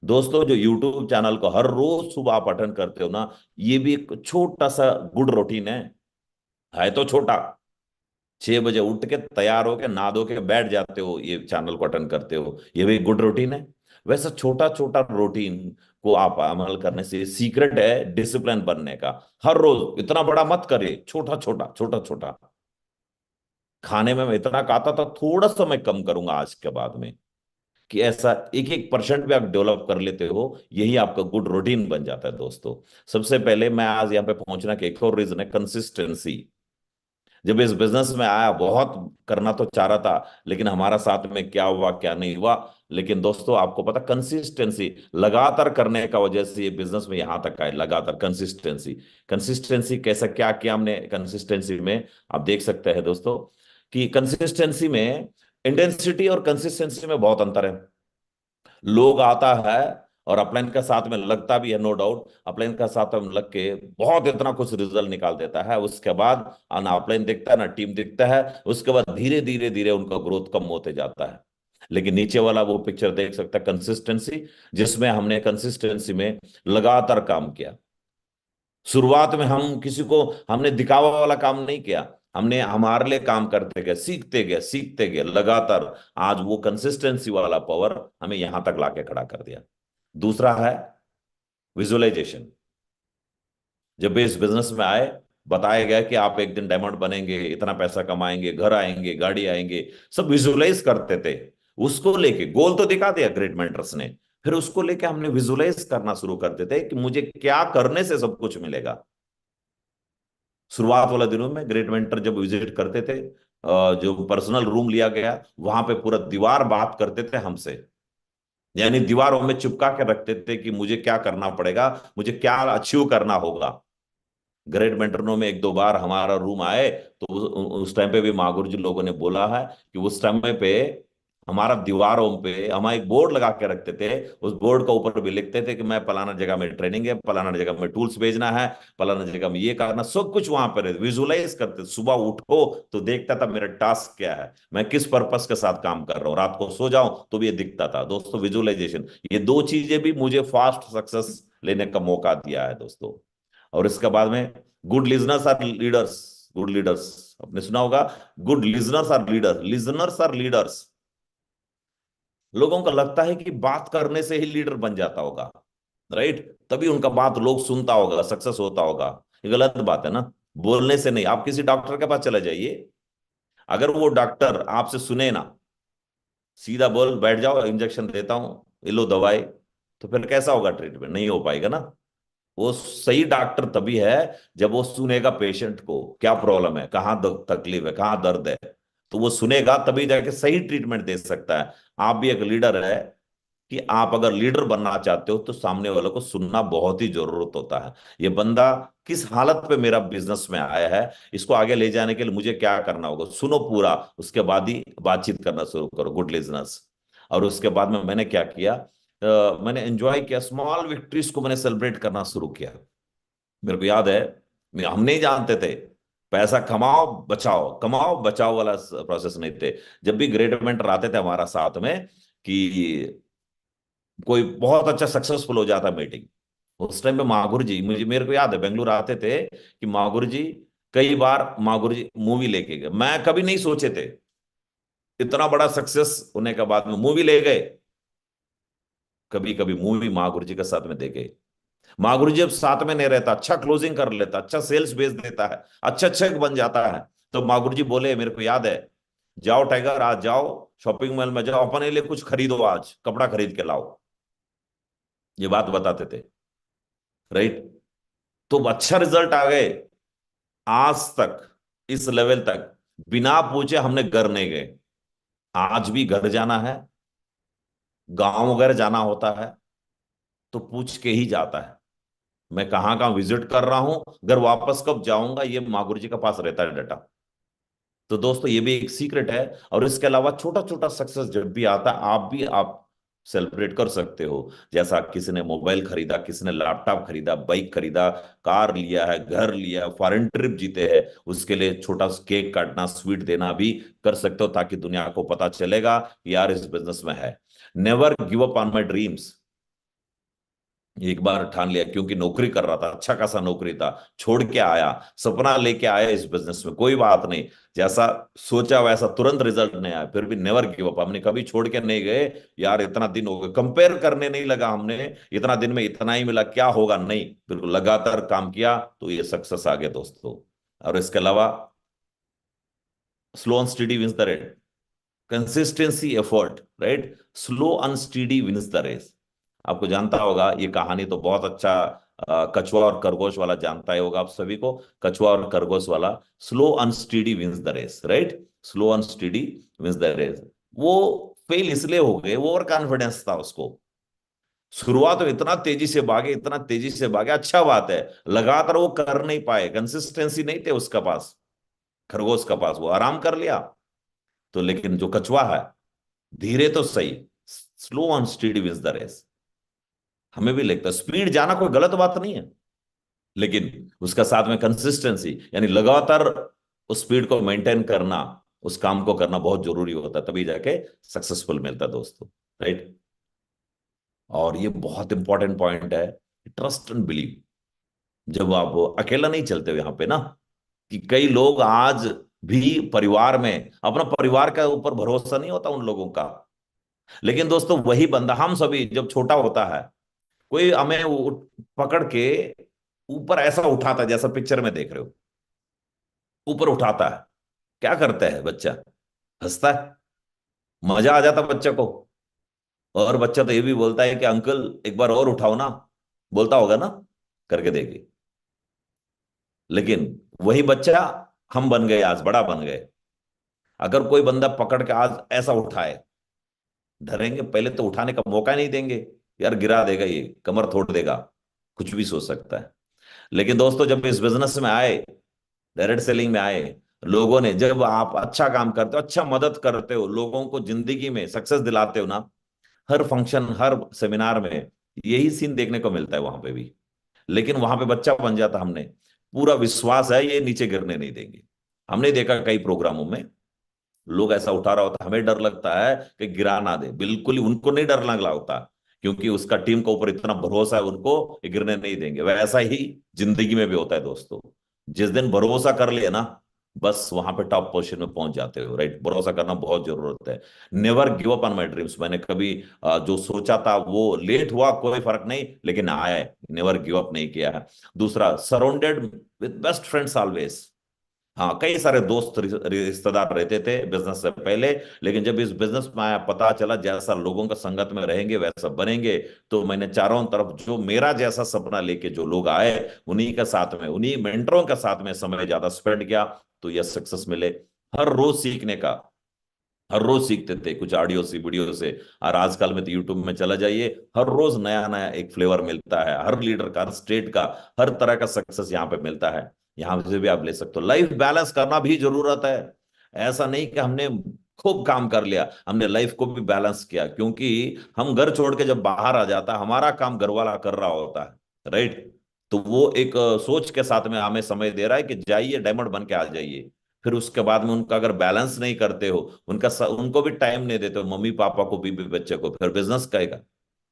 Speaker 3: दोस्तों जो यूट्यूब चैनल को हर रोज सुबह आप अटेंड करते हो ना, ये भी एक छोटा सा गुड रूटीन है तो छोटा। 6 बजे उठ के तैयार होके नहा धो के बैठ जाते हो, ये चैनल को अटेंड करते हो, ये भी गुड रूटीन है। वैसा छोटा छोटा रूटीन को आप अमल करने से सीक्रेट है डिसिप्लिन बनने का। हर रोज इतना बड़ा मत करे, छोटा छोटा छोटा छोटा। खाने में मैं इतना खाता था, थोड़ा सा मैं कम करूंगा आज के बाद में, कि ऐसा 1-1% भी आप डेवलप कर लेते हो, यही आपका गुड रूटीन बन जाता है दोस्तों। सबसे पहले मैं आज यहाँ पे पहुंचना के एक और रीजन है कंसिस्टेंसी। जब इस बिजनेस में आया, बहुत करना तो चाह रहा था, लेकिन हमारा साथ में क्या हुआ क्या नहीं हुआ। लेकिन दोस्तों आपको पता, कंसिस्टेंसी लगातार करने का वजह से ये बिजनेस में यहां तक आए। लगातार कंसिस्टेंसी, कंसिस्टेंसी कैसा क्या किया हमने कंसिस्टेंसी में, आप देख सकते हैं दोस्तों कि कंसिस्टेंसी में इंटेंसिटी और कंसिस्टेंसी में बहुत अंतर है। लोग आता है और अपलाइन का साथ में लगता भी है, नो डाउट, अपलाइन का साथ में लग के बहुत इतना कुछ रिजल्ट निकाल देता है। उसके बाद ना अपलाइन दिखता है ना टीम दिखता है, उसके बाद धीरे धीरे धीरे उनका ग्रोथ कम होते जाता है। लेकिन नीचे वाला वो पिक्चर देख सकता है, कंसिस्टेंसी, जिसमें हमने कंसिस्टेंसी में लगातार काम किया। शुरुआत में हम किसी को हमने दिखावा वाला काम नहीं किया, हमने हमारे लिए काम करते गए, सीखते गए लगातार। आज वो कंसिस्टेंसी वाला पावर हमें यहां तक लाके खड़ा कर दिया। दूसरा है विजुअलाइजेशन। जब भी इस बिजनेस में आए, बताया गया कि आप एक दिन डायमंड बनेंगे, इतना पैसा कमाएंगे, घर आएंगे, गाड़ी आएंगे, सब विजुअलाइज करते थे। उसको लेके गोल तो दिखा दिया ग्रेट मेंटर्स ने, फिर उसको लेके हमने विजुअलाइज करना शुरू करते थे कि मुझे क्या करने से सब कुछ मिलेगा। शुरुआत वाले दिनों में ग्रेट मेंटर जब विजिट करते थे, जो पर्सनल रूम लिया गया, वहां पे पूरा दीवार बात करते थे हमसे। यानी दीवारों में चिपका के रखते थे कि मुझे क्या करना पड़ेगा, मुझे क्या अचीव करना होगा। ग्रेट मेंटरनों में 1-2 बार हमारा रूम आए, तो उस टाइम पे भी महागुरु जी लोगों ने बोला है कि उस समय पे हमारा दीवारों पे हम एक बोर्ड लगा के रखते थे। उस बोर्ड का ऊपर भी लिखते थे कि मैं फलाना जगह में ट्रेनिंग है, फलाना जगह में टूल्स भेजना है, फलाना जगह में ये करना, सब कुछ वहां पर विजुअलाइज करते। सुबह उठो तो देखता था मेरा टास्क क्या है, मैं किस पर्पस के साथ काम कर रहा हूँ, रात को सो जाऊं तो भी ये दिखता था दोस्तों। विजुअलाइजेशन, ये दो चीजें भी मुझे फास्ट सक्सेस लेने का मौका दिया है दोस्तों। और इसके बाद में good listeners are leaders. Good leaders, आपने सुना होगा, good listeners are leaders, listeners are leaders. लोगों को लगता है कि बात करने से ही लीडर बन जाता होगा, राइट, तभी उनका बात लोग सुनता होगा, सक्सेस होता होगा। ये गलत बात है ना। बोलने से नहीं। आप किसी डॉक्टर के पास चले जाइए, अगर वो डॉक्टर आपसे सुने ना, सीधा बोल बैठ जाओ, इंजेक्शन देता हूं, ये लो दवाई, तो फिर कैसा होगा ट्रीटमेंट? नहीं हो पाएगा ना। वो सही डॉक्टर तभी है जब वो सुनेगा पेशेंट को क्या प्रॉब्लम है, कहाँ तकलीफ है, कहाँ दर्द है, तो वो सुनेगा तभी जाके सही ट्रीटमेंट दे सकता है। आप भी एक लीडर है, कि आप अगर लीडर बनना चाहते हो तो सामने वालों को सुनना बहुत ही जरूरत होता है। ये बंदा किस हालत पे मेरा बिजनेस में आया है, इसको आगे ले जाने के लिए मुझे क्या करना होगा, सुनो पूरा, उसके बाद ही बातचीत करना शुरू करो। Good listeners. और उसके बाद में मैंने क्या किया, मैंने एंजॉय किया, स्मॉल विक्ट्रीज को मैंने सेलिब्रेट करना शुरू किया। मेरे को याद है, हम नहीं जानते थे पैसा कमाओ बचाओ वाला प्रोसेस नहीं थे। जब भी ग्रेट मेंटर आते थे हमारा साथ में, कि कोई बहुत अच्छा सक्सेसफुल हो जाता मीटिंग, उस टाइम पे मागुर जी, मुझे मेरे को याद है, बेंगलुरु आते थे कि मागुर जी, कई बार मागुर जी मूवी लेके गए। मैं कभी नहीं सोचे थे, इतना बड़ा सक्सेस होने के बाद में मूवी ले गए। कभी कभी मूवी मागुर जी के साथ में देखे। महागुरु जी अब साथ में नहीं रहता, अच्छा क्लोजिंग कर लेता, अच्छा सेल्स बेच देता है, अच्छा चेक बन जाता है। तो महागुरु जी बोले, मेरे को याद है, जाओ टाइगर, आज जाओ शॉपिंग मॉल में, जाओ अपने लिए कुछ खरीदो, आज कपड़ा खरीद के लाओ। ये बात बताते थे, राइट। तो अच्छा रिजल्ट आ गए। आज तक इस लेवल तक बिना पूछे हमने घर नहीं गए। आज भी घर जाना है, गांव वगैरह जाना होता है, तो पूछ के ही जाता है मैं कहाँ कहाँ विजिट कर रहा हूं, घर वापस कब जाऊंगा, ये माँ गुरु जी के पास रहता है डाटा। तो दोस्तों ये भी एक सीक्रेट है। और इसके अलावा छोटा छोटा सक्सेस जब भी आता है, आप भी आप सेलिब्रेट कर सकते हो। जैसा किसी ने मोबाइल खरीदा, किसी ने लैपटॉप खरीदा, बाइक खरीदा, कार लिया है, घर लिया, फॉरेन ट्रिप जीते हैं, उसके लिए छोटा सा केक काटना, स्वीट देना भी कर सकते हो, ताकि दुनिया को पता चलेगा कि यार इस बिजनेस में है। Never give up on my dreams. एक बार ठान लिया, क्योंकि नौकरी कर रहा था, अच्छा खासा नौकरी था, छोड़ के आया, सपना लेके आया इस बिजनेस में, कोई बात नहीं, जैसा सोचा वैसा तुरंत रिजल्ट नहीं आया, फिर भी नेवर गिव अप, हमने कभी छोड़ के नहीं गए। यार इतना दिन हो गए, कंपेयर करने नहीं लगा हमने, इतना दिन में इतना ही मिला, क्या होगा, नहीं, बिल्कुल लगातार काम किया तो ये सक्सेस आ गया दोस्तों। और इसके अलावा slow and steady wins the race, consistency effort, right, slow and steady wins the race. आपको जानता होगा ये कहानी तो बहुत अच्छा, कछुआ और खरगोश वाला जानता ही होगा आप सभी को, कछुआ और खरगोश वाला, slow and steady wins the race, right, slow and steady wins the race. वो फेल इसलिए हो गए, वो ओवर कॉन्फिडेंस था उसको, शुरुआत में इतना तेजी से भागे, इतना तेजी से भागे, अच्छा बात है, लगातार वो कर नहीं पाए, कंसिस्टेंसी नहीं थे उसका पास, खरगोश का पास, वो आराम कर लिया। तो लेकिन जो कछुआ है, धीरे तो सही, slow and steady wins the race. हमें भी लगता है स्पीड जाना कोई गलत बात नहीं है, लेकिन उसका साथ में कंसिस्टेंसी, यानी लगातार उस स्पीड को मेंटेन करना, उस काम को करना बहुत जरूरी होता है, तभी जाके सक्सेसफुल मिलता है दोस्तों, राइट। और ये बहुत इंपॉर्टेंट पॉइंट है, ट्रस्ट एंड बिलीव। जब आप अकेला नहीं चलते हो यहां पे ना, कि कई लोग आज भी परिवार में, अपना परिवार के ऊपर भरोसा नहीं होता उन लोगों का, लेकिन दोस्तों वही बंदा, हम सभी जब छोटा होता है, कोई हमें पकड़ के ऊपर ऐसा उठाता है, जैसा पिक्चर में देख रहे हो, ऊपर उठाता है, क्या करता है बच्चा, हंसता है, मजा आ जाता बच्चे को, और बच्चा तो ये भी बोलता है कि अंकल एक बार और उठाओ ना, बोलता होगा ना, करके देखिए। लेकिन वही बच्चा हम बन गए, आज बड़ा बन गए, अगर कोई बंदा पकड़ के आज ऐसा उठाए, डरेंगे, पहले तो उठाने का मौका नहीं देंगे, यार गिरा देगा, ये कमर तोड़ देगा, कुछ भी सोच सकता है। लेकिन दोस्तों जब इस बिजनेस में आए, डायरेक्ट सेलिंग में आए, लोगों ने, जब आप अच्छा काम करते हो, अच्छा मदद करते हो, लोगों को जिंदगी में सक्सेस दिलाते हो ना, हर फंक्शन, हर सेमिनार में यही सीन देखने को मिलता है वहां पे भी। लेकिन वहां पे बच्चा बन जाता हमने, पूरा विश्वास है ये नीचे गिरने नहीं देंगे। हमने देखा कई प्रोग्रामों में लोग ऐसा उठा रहा होता, हमें डर लगता है कि गिरा ना दे, बिल्कुल ही उनको नहीं डर लग रहा होता, क्योंकि उसका टीम के ऊपर इतना भरोसा है उनको, ये गिरने नहीं देंगे। वैसा ही जिंदगी में भी होता है दोस्तों, जिस दिन भरोसा कर लिया ना, बस वहां पे टॉप पोजीशन में पहुंच जाते हो, राइट। भरोसा करना बहुत जरूरत है। Never give up on my dreams. मैंने कभी जो सोचा था वो लेट हुआ, कोई फर्क नहीं, लेकिन आया, नेवर गिव अप नहीं किया है। दूसरा, surrounded with best friends always. हाँ, कई सारे दोस्त रिश्तेदार रहते थे बिजनेस से पहले, लेकिन जब इस बिजनेस में आया, पता चला जैसा लोगों का संगत में रहेंगे वैसा बनेंगे। तो मैंने चारों तरफ जो मेरा जैसा सपना लेके जो लोग आए, उन्हीं के साथ में, उन्हीं मेंटरों के साथ में समय ज्यादा स्पेंड किया, तो यह सक्सेस मिले। हर रोज सीखने का, हर रोज सीखते थे कुछ ऑडियो से, वीडियो से, और आजकल में तो यूट्यूब में चला जाइए, हर रोज नया नया एक फ्लेवर मिलता है, हर लीडर का, हर स्टेट का, हर तरह का सक्सेस यहाँ पे मिलता है। यहाँ से भी आप ले सकते हो। लाइफ बैलेंस करना भी जरूरत है। ऐसा नहीं कि हमने खूब काम कर लिया, हमने लाइफ को भी बैलेंस किया, क्योंकि हम घर छोड़ के जब बाहर आ जाता है, हमारा काम घर वाला कर रहा होता है, राइट। तो वो एक सोच के साथ में हमें समय दे रहा है कि जाइए, डायमंड बन के आ जाइए। फिर उसके बाद में उनका अगर बैलेंस नहीं करते हो, उनको भी टाइम नहीं देते हो, मम्मी पापा को, बीबी बच्चे को, फिर बिजनेस करेगा,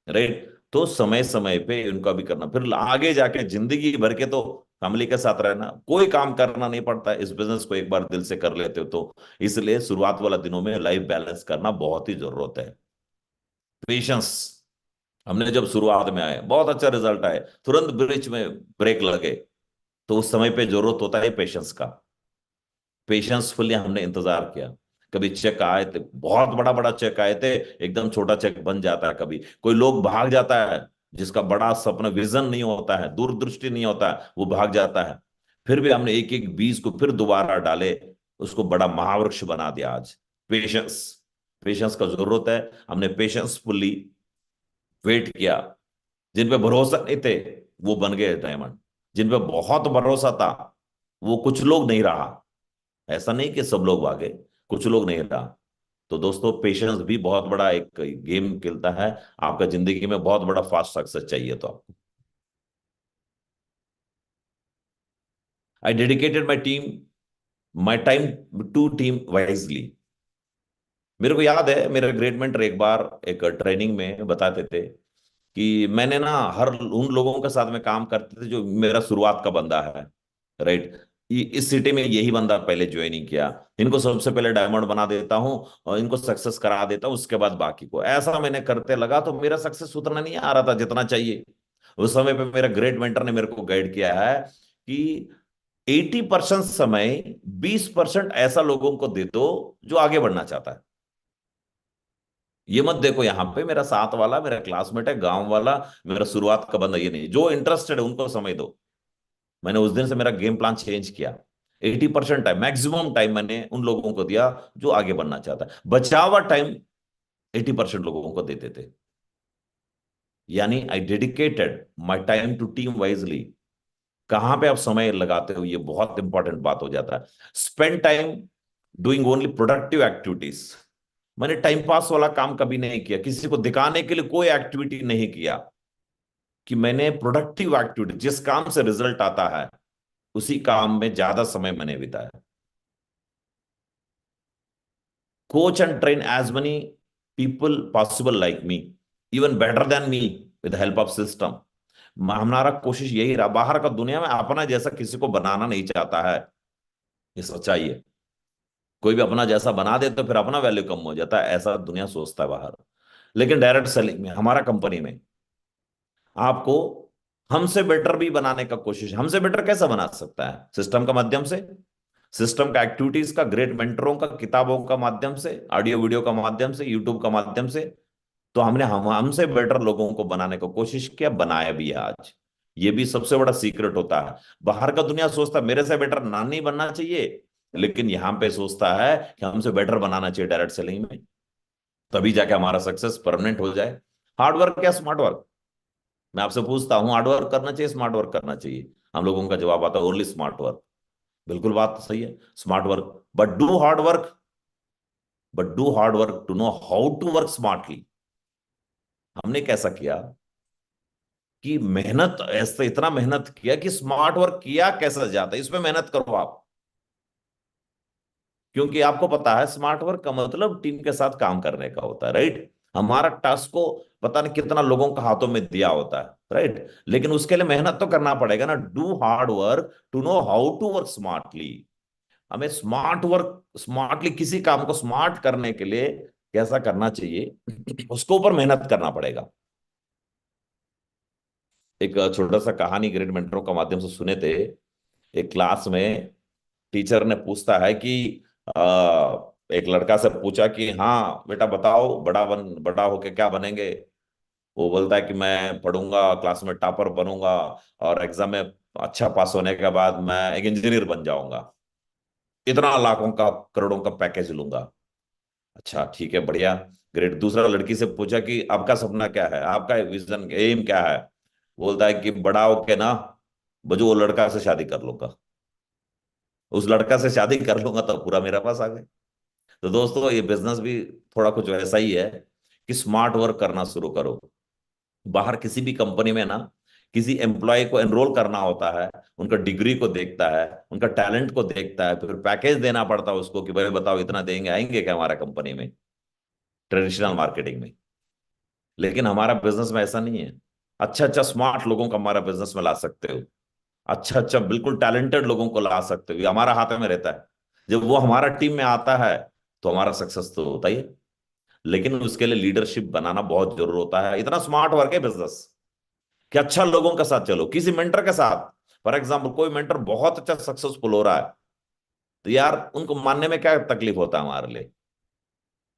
Speaker 3: राइट। तो समय समय पे उनका भी करना, फिर आगे जाके जिंदगी भर के तो फैमिली के साथ रहना, कोई काम करना नहीं पड़ता इस बिजनेस को एक बार दिल से कर लेते हो तो। इसलिए शुरुआत वाला दिनों में लाइफ बैलेंस करना बहुत ही जरूरत है। पेशेंस, हमने जब शुरुआत में आए, बहुत अच्छा रिजल्ट आए, तुरंत ब्रिज में ब्रेक लगे, तो उस समय पे जरूरत होता है पेशेंस का। पेशेंसफुली हमने इंतजार किया। कभी चेक आए थे, बहुत बड़ा बड़ा चेक आए थे, एकदम छोटा चेक बन जाता है। कभी कोई लोग भाग जाता है, जिसका बड़ा सपना, विजन नहीं होता है, दूरदृष्टि नहीं होता है, वो भाग जाता है। फिर भी हमने एक एक बीज को फिर दोबारा डाले, उसको बड़ा महावृक्ष बना दिया आज। पेशेंस, पेशेंस का जरूरत है। हमने पेशेंसफुली वेट किया। जिन पे भरोसा नहीं थे वो बन गए डायमंड, जिन पे बहुत भरोसा था वो कुछ लोग नहीं रहा। ऐसा नहीं कि सब लोग भागे, कुछ लोग नहीं रहा। तो दोस्तों पेशेंस भी बहुत बड़ा एक गेम खेलता है आपका जिंदगी में, बहुत बड़ा फास्ट सक्सेस चाहिए तो आपको। I dedicated my time to team wisely. मेरे को याद है मेरे ग्रेट मेंटर एक बार एक ट्रेनिंग में बताते थे कि मैंने ना हर उन लोगों के साथ में काम करते थे जो मेरा शुरुआत का बंदा है, राइट। इस सिटी में यही बंदा पहले ज्वाइनिंग किया, इनको सबसे पहले डायमंड बना देता हूँ और इनको सक्सेस करा देता हूँ, उसके बाद बाकी को। ऐसा मैंने करते लगा तो मेरा सक्सेस उतना नहीं आ रहा था जितना चाहिए। उस समय पे मेरा ग्रेट मेंटर ने मेरे को गाइड किया है कि 80% समय 20% ऐसा लोगों को दे दो जो आगे बढ़ना चाहता है। ये मत देखो यहाँ पे मेरा साथ वाला, मेरा क्लासमेट है, गांव वाला, मेरा शुरुआत का बंदा, ये नहीं, जो इंटरेस्टेड है उनको समय दो। मैंने उस दिन से मेरा गेम प्लान चेंज किया। 80% टाइम, मैक्सिमम टाइम मैंने उन लोगों को दिया जो आगे बढ़ना चाहता है, बचा हुआ टाइम 80% लोगों को देते थे। यानी I dedicated my time to team wisely. कहां पे आप समय लगाते हो ये बहुत इंपॉर्टेंट बात हो जाता है। Spend time doing only productive activities. मैंने टाइम पास वाला काम कभी नहीं किया, किसी को दिखाने के लिए कोई एक्टिविटी नहीं किया, कि मैंने प्रोडक्टिव एक्टिविटी, जिस काम से रिजल्ट आता है उसी काम में ज्यादा समय मैंने बिताया। Coach and train as many people possible like me, even better than me, with the help of system। हमारा कोशिश यही रहा, बाहर का दुनिया में अपना जैसा किसी को बनाना नहीं चाहता है, ये सच्चाई है। कोई भी अपना जैसा बना दे तो फिर अपना वैल्यू कम हो जाता है, ऐसा दुनिया सोचता है बाहर। लेकिन डायरेक्ट सेलिंग में, हमारा कंपनी में आपको हमसे बेटर भी बनाने का कोशिश, हमसे बेटर कैसा बना सकता है? सिस्टम का माध्यम से, सिस्टम का, एक्टिविटीज का, ग्रेट मेंटरों का, किताबों का माध्यम से, ऑडियो वीडियो का माध्यम से, यूट्यूब का माध्यम से। तो हमने हमसे बेटर लोगों को बनाने की कोशिश किया, बनाया भी है आज। ये भी सबसे बड़ा सीक्रेट होता है। बाहर का दुनिया सोचता है मेरे से बेटर ना नहीं बनना चाहिए, लेकिन यहां पे सोचता है कि हमसे बेटर बनाना चाहिए डायरेक्ट सेलिंग में, तभी जाके हमारा सक्सेस परमानेंट हो जाए। हार्ड वर्क या स्मार्ट वर्क? मैं आपसे पूछता हूं, हार्ड वर्क करना चाहिए, स्मार्ट वर्क करना चाहिए? हम लोगों का जवाब आता है ओनली स्मार्ट वर्क। बिल्कुल बात तो सही है, smart work, but do hard work to know how to work smartly. हमने कैसा किया कि मेहनत, ऐसे इतना मेहनत किया कि स्मार्ट वर्क किया कैसा जाता है, इसमें मेहनत करो आप। क्योंकि आपको पता है स्मार्ट वर्क का मतलब टीम के साथ काम करने का होता है, राइट। हमारा टास्क को पता नहीं कितना लोगों का हाथों में दिया होता है, राइट, लेकिन उसके लिए मेहनत तो करना पड़ेगा ना। Do hard work to know how to work smartly. हमें स्मार्ट वर्क, स्मार्टली किसी काम को स्मार्ट करने के लिए कैसा करना चाहिए उसको ऊपर मेहनत करना पड़ेगा। एक छोटा सा कहानी ग्रेट मेंटरों का माध्यम से सुने थे। एक क्लास में टीचर ने पूछता है कि एक लड़का से पूछा कि हाँ बेटा बताओ, बड़ा होके क्या बनेंगे? वो बोलता है कि मैं पढ़ूंगा, क्लास में टॉपर बनूंगा, और एग्जाम में अच्छा पास होने के बाद मैं एक इंजीनियर बन जाऊंगा, इतना लाखों का करोड़ों का पैकेज लूंगा। अच्छा ठीक है, बढ़िया, ग्रेट। दूसरा लड़की से पूछा कि आपका सपना क्या है, आपका विजन, एम क्या है? बोलता है कि बड़ा होके ना बजू वो लड़का से शादी कर लूंगा, उस लड़का से शादी कर लूंगा तो पूरा मेरा पास आ गए। तो दोस्तों ये बिजनेस भी थोड़ा कुछ वैसा ही है कि स्मार्ट वर्क करना शुरू करो। बाहर किसी भी कंपनी में ना, किसी एम्प्लॉय को एनरोल करना होता है, उनका डिग्री को देखता है, उनका टैलेंट को देखता है, फिर पैकेज देना पड़ता है उसको कि भाई बताओ इतना देंगे, आएंगे क्या हमारा कंपनी में, ट्रेडिशनल मार्केटिंग में। लेकिन हमारा बिजनेस में ऐसा नहीं है। अच्छा अच्छा स्मार्ट लोगों को हमारा बिजनेस में ला सकते हो, अच्छा अच्छा बिल्कुल टैलेंटेड लोगों को ला सकते हो, ये हमारा हाथ में रहता है। जब वो हमारा टीम में आता है तो हमारा सक्सेस तो होता ही है। लेकिन उसके लिए लीडरशिप बनाना बहुत जरूर होता है। इतना स्मार्ट वर्क है बिजनेस कि अच्छा लोगों के साथ चलो, किसी मेंटर के साथ। फॉर एग्जाम्पल कोई मेंटर बहुत अच्छा सक्सेसफुल हो रहा है तो यार उनको मानने में क्या तकलीफ होता है हमारे लिए?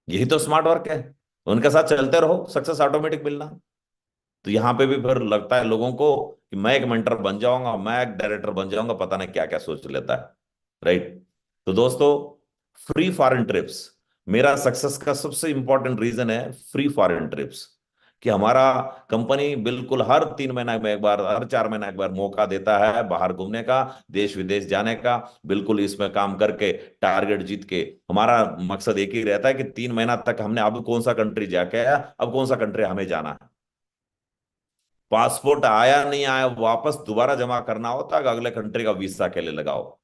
Speaker 3: यही तो स्मार्ट वर्क है। उनके साथ चलते रहो, सक्सेस ऑटोमेटिक मिलना। तो यहाँ पे भी फिर लगता है लोगों को कि मैं एक मेंटर बन जाऊंगा, मैं एक डायरेक्टर बन जाऊंगा, पता नहीं क्या क्या सोच लेता है, राइट। तो दोस्तों फ्री फॉरेन ट्रिप्स, मेरा सक्सेस का सबसे इंपॉर्टेंट रीजन है फ्री फॉरेन ट्रिप्स। कि हमारा कंपनी बिल्कुल हर 3 महीना में एक बार, हर 4 महीना एक बार मौका देता है बाहर घूमने का, देश विदेश जाने का। बिल्कुल इसमें काम करके टारगेट जीत के हमारा मकसद एक ही रहता है कि 3 महीना तक हमने अब कौन सा कंट्री जाके आया, अब कौन सा कंट्री हमें जाना है। पासपोर्ट आया नहीं आया वापस दोबारा जमा करना होता है, अगले कंट्री का वीसा के लिए लगाओ।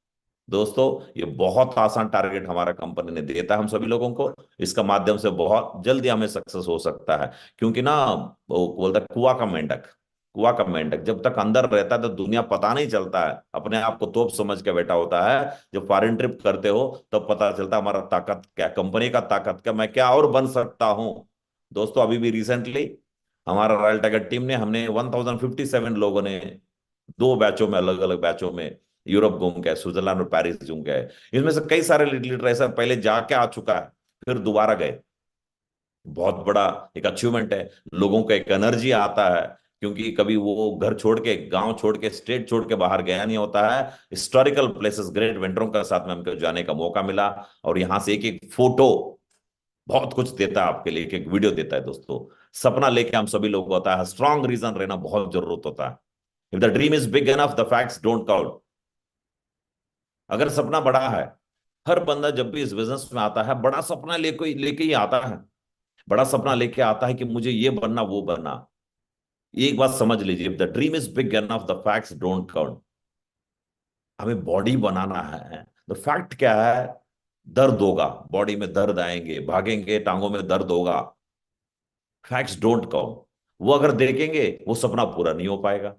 Speaker 3: दोस्तों ये बहुत आसान टारगेट हमारा कंपनी ने देता है हम सभी लोगों को। इसका माध्यम से बहुत जल्दी हमें सक्सेस हो सकता है, क्योंकि ना वो बोलता है कुआ का मेंढक, कुआ का मेंढक जब तक अंदर रहता है तो दुनिया पता नहीं चलता है, अपने आप को तोप समझ के बैठा होता है। जब फॉरेन ट्रिप करते हो तब पता चलता है हमारा ताकत क्या, कंपनी का ताकत क्या, मैं क्या और बन सकता हूं। दोस्तों अभी भी रिसेंटली हमारा रॉयल टाइगर टीम ने, हमने 1057 लोगों ने 2 बैचों में, अलग अलग बैचों में यूरोप घूम गए, स्विट्जरलैंड और पेरिस घूम गए। इसमें से कई सारे लीडर ऐसा पहले जाके आ चुका है, फिर दोबारा गए। बहुत बड़ा एक अचीवमेंट है। लोगों को एक एनर्जी आता है, क्योंकि कभी वो घर छोड़ के, गांव छोड़ के, स्टेट छोड़ के बाहर गया नहीं होता है। हिस्टोरिकल प्लेसेस, ग्रेट वेंडरों के साथ में हमको जाने का मौका मिला, और यहाँ से एक एक फोटो बहुत कुछ देता है आपके लिए, एक एक वीडियो देता है। दोस्तों सपना लेके हम सभी लोग होता है, स्ट्रांग रीजन रहना बहुत जरूरत होता है। If the dream is big enough the facts don't count. अगर सपना बड़ा है, हर बंदा जब भी इस बिजनेस में आता है बड़ा सपना लेके लेके ही आता है। बड़ा सपना लेके आता है कि मुझे ये बनना वो बनना। एक बात समझ लीजिए, if the dream is big enough the facts don't count. हमें बॉडी बनाना है, द फैक्ट क्या है, दर्द होगा, बॉडी में दर्द आएंगे, भागेंगे टांगों में दर्द होगा, फैक्ट्स डोंट काउंट। वो अगर देखेंगे वो सपना पूरा नहीं हो पाएगा।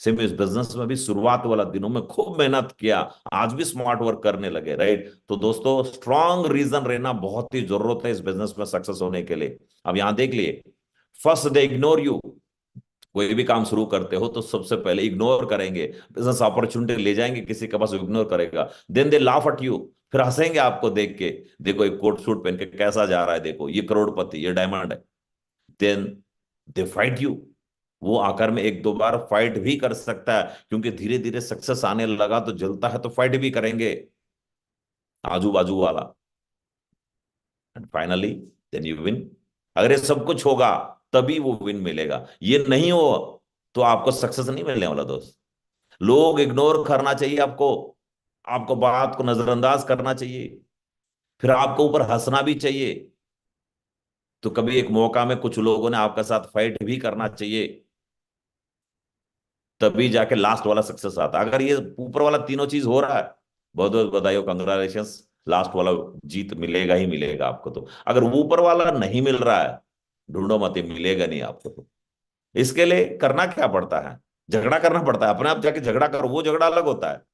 Speaker 3: सिर्फ इस बिजनेस में भी शुरुआत वाला दिनों में खूब मेहनत किया, आज भी स्मार्ट वर्क करने लगे, राइट। तो दोस्तों स्ट्रांग रीजन रहना बहुत ही जरूरत है इस बिजनेस में सक्सेस होने के लिए। अब यहां देख लिए, फर्स्ट दे इग्नोर यू। कोई भी काम शुरू करते हो तो सबसे पहले इग्नोर करेंगे, बिजनेस अपॉर्चुनिटी ले जाएंगे किसी के पास, इग्नोर करेगा। Then they laugh at you, फिर हंसेंगे आपको देख के, देखो एक कोट सूट पहन के कैसा जा रहा है, देखो ये करोड़पति, ये डायमंड है। Then they fight you. वो आकर में 1-2 बार फाइट भी कर सकता है, क्योंकि धीरे धीरे सक्सेस आने लगा तो जलता है तो फाइट भी करेंगे आजू बाजू वाला। And finally then you win. अगर ये सब कुछ होगा तभी वो विन मिलेगा, ये नहीं हो तो आपको सक्सेस नहीं मिलने वाला दोस्त। लोग इग्नोर करना चाहिए आपको, आपको बात को नजरअंदाज करना चाहिए, फिर आपको ऊपर हंसना भी चाहिए। तो कभी एक मौका में कुछ लोगों ने आपके साथ फाइट भी करना चाहिए, तभी जाके लास्ट वाला सक्सेस आता है। अगर ये ऊपर वाला तीनों चीज हो रहा है, बहुत बहुत बधाई हो, कंग्रेचुलेशन, लास्ट वाला जीत मिलेगा ही मिलेगा आपको। तो अगर वो ऊपर वाला नहीं मिल रहा है, ढूंढो मत, ये मिलेगा नहीं आपको। तो इसके लिए करना क्या पड़ता है, झगड़ा करना पड़ता है, अपने आप जाके झगड़ा करो, वो झगड़ा अलग होता है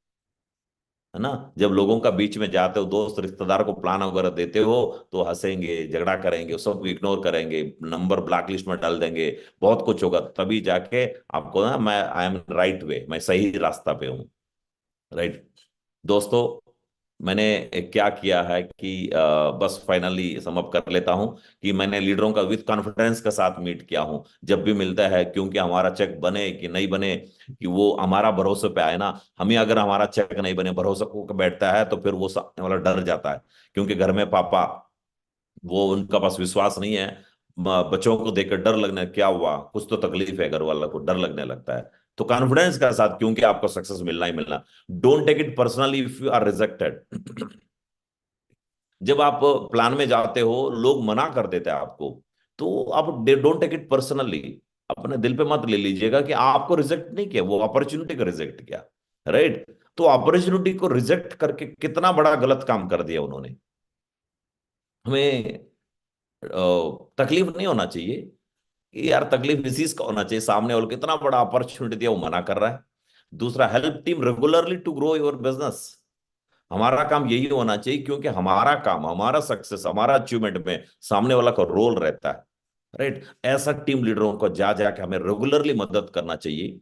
Speaker 3: ना। जब लोगों का बीच में जाते हो, दोस्त रिश्तेदार को प्लान वगैरह देते हो, तो हंसेंगे, झगड़ा करेंगे, सबको इग्नोर करेंगे, नंबर ब्लैक लिस्ट में डाल देंगे, बहुत कुछ होगा, तभी जाके आपको ना, मैं आई एम राइट वे, मैं सही रास्ता पे हूँ, राइट। दोस्तों मैंने क्या किया है कि बस फाइनली सम अप कर लेता हूं, कि मैंने लीडरों का विद कॉन्फिडेंस के साथ मीट किया हूं जब भी मिलता है, क्योंकि हमारा चेक बने कि नहीं बने, कि वो हमारा भरोसे पे आए ना। हमें अगर हमारा चेक नहीं बने, भरोसा को बैठता है, तो फिर वो सामने वाला डर जाता है, क्योंकि घर में पापा, वो उनका पास विश्वास नहीं है, बच्चों को देखकर डर लगने, क्या हुआ, कुछ तो तकलीफ है, घर वाला को डर लगने लगता है। तो कॉन्फिडेंस के साथ, क्योंकि आपको सक्सेस मिलना ही मिलना। Don't take it personally if you are rejected. जब आप प्लान में जाते हो, लोग मना कर देते हैं आपको, तो आप डोंट टेक इट पर्सनली, अपने दिल पे मत ले लीजिएगा कि आपको रिजेक्ट नहीं किया, वो अपॉर्चुनिटी को रिजेक्ट किया, राइट। तो अपॉर्चुनिटी को रिजेक्ट करके कितना बड़ा गलत काम कर दिया उन्होंने। हमें तकलीफ नहीं होना चाहिए, कि यार तकलीफ इसी का होना चाहिए, सामने वाले को इतना बड़ा अपॉर्चुनिटी दिया, वो मना कर रहा है। दूसरा, help team regularly to grow your business. हमारा काम यही होना चाहिए, क्योंकि हमारा काम, हमारा सक्सेस, हमारा अचीवमेंट में सामने वाला का रोल रहता है, राइट। ऐसा टीम लीडरों को जा जाके हमें रेगुलरली मदद करना चाहिए।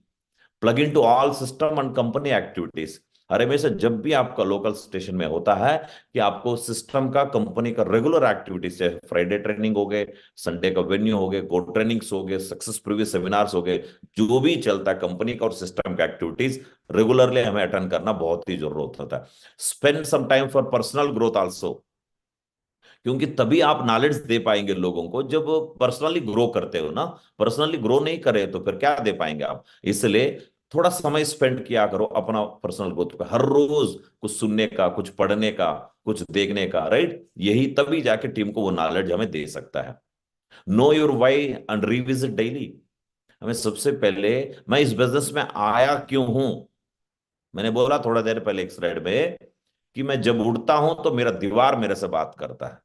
Speaker 3: Plug in to all system and company activities. हर हमेशा जब भी आपका लोकल स्टेशन में होता है, कि आपको सिस्टम का, कंपनी का रेगुलर एक्टिविटीज, जैसे फ्राइडे ट्रेनिंग हो गए, संडे का वेन्यू हो गए, गो ट्रेनिंग्स हो गए, सक्सेस प्रीवियस सेमिनार्स हो गए, जो भी चलता है कंपनी का और सिस्टम का एक्टिविटीज, रेगुलरली हमें अटेंड करना बहुत ही जरूरत होता है। Spend some time for personal growth also, क्योंकि तभी आप नॉलेज दे पाएंगे लोगों को जब पर्सनली ग्रो करते हो ना। पर्सनली ग्रो नहीं करे तो फिर क्या दे पाएंगे आप। इसलिए थोड़ा समय स्पेंड किया करो अपना पर्सनल ग्रोथ पे, हर रोज कुछ सुनने का, कुछ पढ़ने का, कुछ देखने का, राइट। यही तभी जाके टीम को वो नॉलेज हमें दे सकता है। Know your why and revisit daily. हमें सबसे पहले मैं इस बिजनेस में आया क्यों हूं। मैंने बोला थोड़ा देर पहले एक स्लाइड में कि मैं जब उठता हूं तो मेरा दीवार मेरे से बात करता है,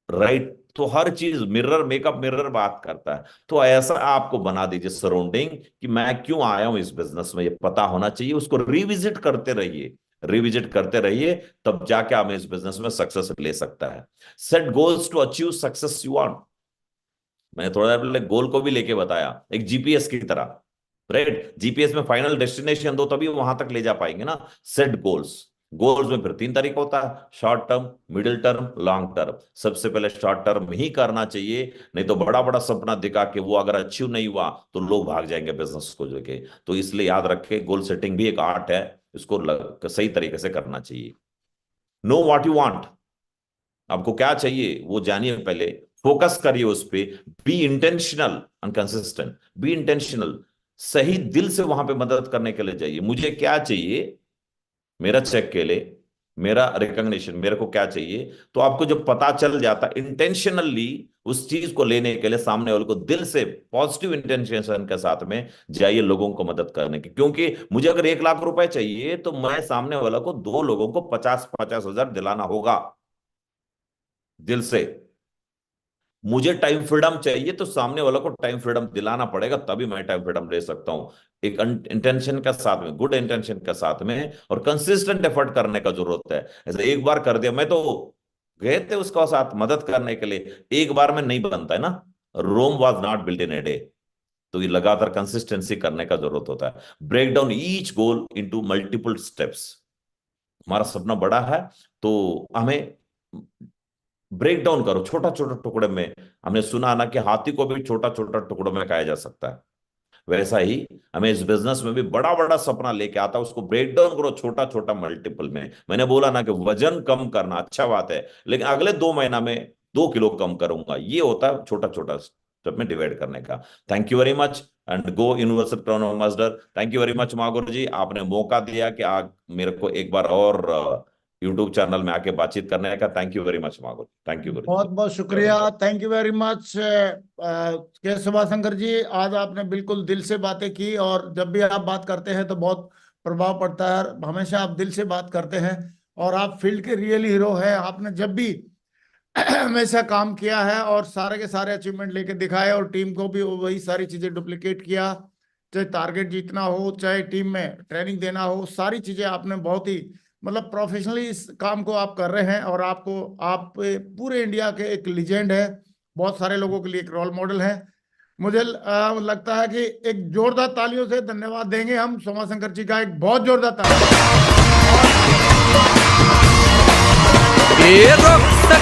Speaker 3: राइट। तो हर चीज मिरर, मेकअप मिरर बात करता है। तो ऐसा आपको बना दीजिए सराउंडिंग कि मैं क्यों आया हूं इस बिजनेस में, ये पता होना चाहिए। उसको रिविजिट करते रहिए, रिविजिट करते रहिए, तब जाके आप इस बिजनेस में सक्सेस ले सकता है। Set goals to achieve success you want. मैंने थोड़ा देर पहले गोल को भी लेके बताया, एक जीपीएस की तरह, राइट। जीपीएस में फाइनल डेस्टिनेशन दो तभी वहां तक ले जा पाएंगे ना। Set goals. गोल्स में फिर 3 तरीका होता है, short term, middle term, long term. सबसे पहले शॉर्ट टर्म ही करना चाहिए, नहीं तो बड़ा बड़ा सपना दिखा के वो अगर अचीव नहीं हुआ तो लोग भाग जाएंगे बिजनेस को लेके। तो इसलिए याद रखें, गोल सेटिंग भी एक आर्ट है, इसको सही तरीके से करना चाहिए। Know what you want. आपको क्या चाहिए वो जानिए पहले, फोकस करिए उस पे। Be intentional and consistent. Be intentional, सही दिल से वहां पे मदद करने के लिए जाइए। मुझे क्या चाहिए, मेरा चेक के लिए, मेरा रिकॉग्निशन, मेरे को क्या चाहिए। तो आपको जब पता चल जाता, इंटेंशनली उस चीज को लेने के लिए सामने वाले को दिल से पॉजिटिव इंटेंशन के साथ में जाइए लोगों को मदद करने की। क्योंकि मुझे अगर 1 लाख रुपए चाहिए तो मैं सामने वाला को 2 लोगों को 50-50 हजार दिलाना होगा दिल से। मुझे टाइम फ्रीडम चाहिए तो सामने वाला को टाइम फ्रीडम दिलाना पड़ेगा, तभी मैं टाइम फ्रीडम ले सकता हूं। एक इंटेंशन के साथ में, गुड इंटेंशन के साथ में, और कंसिस्टेंट एफर्ट करने का जरूरत है। ऐसे एक बार कर दिया, मैं तो गए थे उसका साथ मदद करने के लिए, एक बार में नहीं बनता है ना। Rome was not built in a day. तो ये लगातार कंसिस्टेंसी करने का जरूरत होता है। Break down each goal into multiple steps. हमारा सपना बड़ा है तो हमें ब्रेक डाउन करो छोटा छोटा टुकड़े में। हमने सुना ना कि हाथी को भी छोटा छोटा टुकड़ों में खाया जा सकता है। वैसा ही हमें इस बिजनेस में भी बड़ा बड़ा सपना लेके आता है, उसको ब्रेक डाउन करो छोटा छोटा मल्टीपल में। मैंने बोला ना कि वजन कम करना अच्छा बात है, लेकिन अगले 2 महीना में 2 किलो कम करूंगा, ये होता है छोटा छोटा स्टेप में डिवाइड करने का। Thank you very much and go universal crown ambassador. Thank you very much मागुर जी, आपने मौका दिया कि आज मेरे को एक बार और यूट्यूब चैनल में आके बातचीत करने का। थैंक यू वेरी मच मागुर, थैंक यू।
Speaker 2: बहुत बहुत शुक्रिया, थैंक यू वेरी मच के सुभाशंकर जी। आज आपने बिल्कुल दिल से बातें की, और जब भी आप बात करते हैं तो बहुत प्रभाव पड़ता है। हमेशा आप दिल से बात करते हैं और आप फील्ड के रियल हीरो हैं। आपने जब भी हमेशा काम किया है और सारे के सारे अचीवमेंट लेके दिखाए, और टीम को भी वही सारी चीजें डुप्लीकेट किया। चाहे टारगेट जीतना हो, चाहे टीम में ट्रेनिंग देना हो, सारी चीजें आपने बहुत ही मतलब प्रोफेशनली इस काम को आप कर रहे हैं। और आपको, आप पूरे इंडिया के एक लीजेंड है, बहुत सारे लोगों के लिए एक रोल मॉडल है। मुझे लगता है कि एक जोरदार तालियों से धन्यवाद देंगे हम सोमाशंकर जी का, एक बहुत जोरदार ताली।
Speaker 1: ये रोक